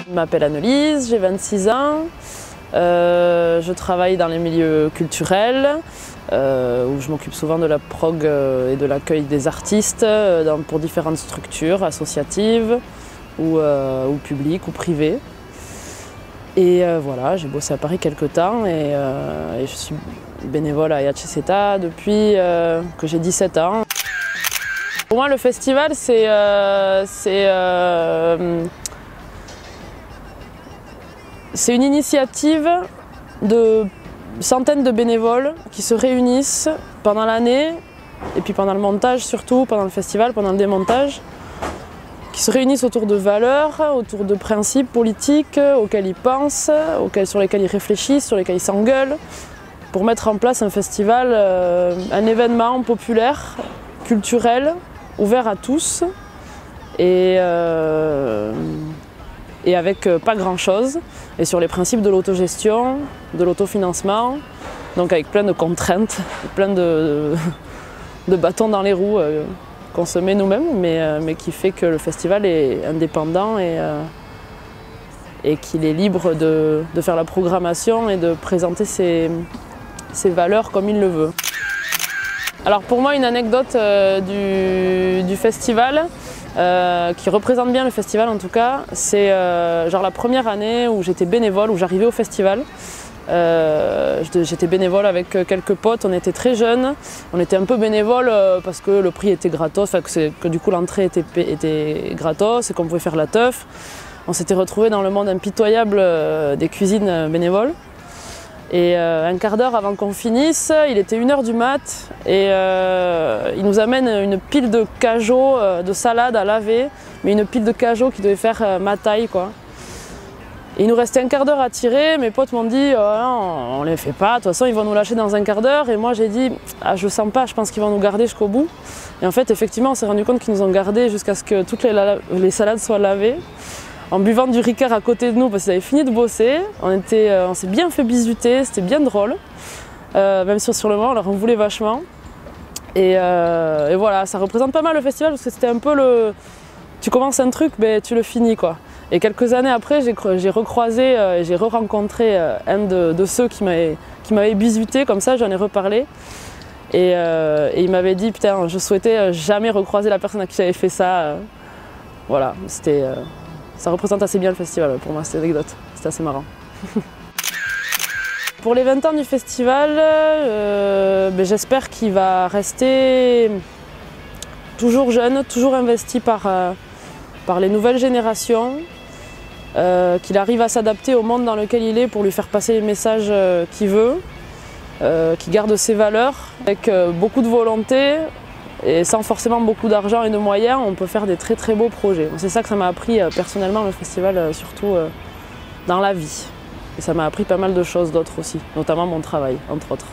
Je m'appelle Annelise, j'ai 26 ans. Je travaille dans les milieux culturels, où je m'occupe souvent de la prog et de l'accueil des artistes pour différentes structures associatives ou publiques ou privées. Et voilà, j'ai bossé à Paris quelques temps et je suis bénévole à IHCETA depuis que j'ai 17 ans. Pour moi, le festival, c'est une initiative de centaines de bénévoles qui se réunissent pendant l'année et puis pendant le montage surtout, pendant le festival, pendant le démontage, qui se réunissent autour de valeurs, autour de principes politiques auxquels ils pensent, sur lesquels ils réfléchissent, sur lesquels ils s'engueulent, pour mettre en place un festival, un événement populaire, culturel, ouvert à tous et avec pas grand-chose, et sur les principes de l'autogestion, de l'autofinancement, donc avec plein de contraintes, plein de bâtons dans les roues qu'on se met nous-mêmes, mais qui fait que le festival est indépendant et qu'il est libre de faire la programmation et de présenter ses valeurs comme il le veut. Alors pour moi, une anecdote du festival, qui représente bien le festival en tout cas, c'est genre la première année où j'étais bénévole, où j'arrivais au festival. J'étais bénévole avec quelques potes, on était très jeunes, on était un peu bénévoles parce que le prix était gratos, que du coup l'entrée était gratos et qu'on pouvait faire la teuf. On s'était retrouvés dans le monde impitoyable des cuisines bénévoles. Et un quart d'heure avant qu'on finisse, il était 1h du mat et il nous amène une pile de cajots de salade à laver, mais une pile de cajots qui devait faire ma taille, quoi. Et il nous restait un quart d'heure à tirer, mes potes m'ont dit oh, non, on les fait pas, de toute façon ils vont nous lâcher dans un quart d'heure, et moi j'ai dit ah, je sens pas, je pense qu'ils vont nous garder jusqu'au bout. Et en fait effectivement on s'est rendu compte qu'ils nous ont gardés jusqu'à ce que toutes les salades soient lavées, en buvant du Ricard à côté de nous parce qu'ils avaient fini de bosser. On s'est bien fait bisuter, c'était bien drôle, même si sur le moment on leur en voulait vachement. Et voilà, ça représente pas mal le festival parce que c'était un peu tu commences un truc, ben, tu le finis quoi. Et quelques années après, j'ai recroisé, j'ai re-rencontré un de ceux qui m'avait bisuté, comme ça j'en ai reparlé. Et il m'avait dit putain, je souhaitais jamais recroiser la personne à qui j'avais fait ça. Voilà, ça représente assez bien le festival pour moi, cette anecdote. C'était assez marrant. Pour les 20 ans du festival, ben, j'espère qu'il va rester toujours jeune, toujours investi par les nouvelles générations, qu'il arrive à s'adapter au monde dans lequel il est pour lui faire passer les messages qu'il veut, qu'il garde ses valeurs. Avec beaucoup de volonté et sans forcément beaucoup d'argent et de moyens, on peut faire des très très beaux projets. C'est ça que ça m'a appris personnellement, le festival, surtout dans la vie. Et ça m'a appris pas mal de choses d'autres aussi, notamment mon travail, entre autres.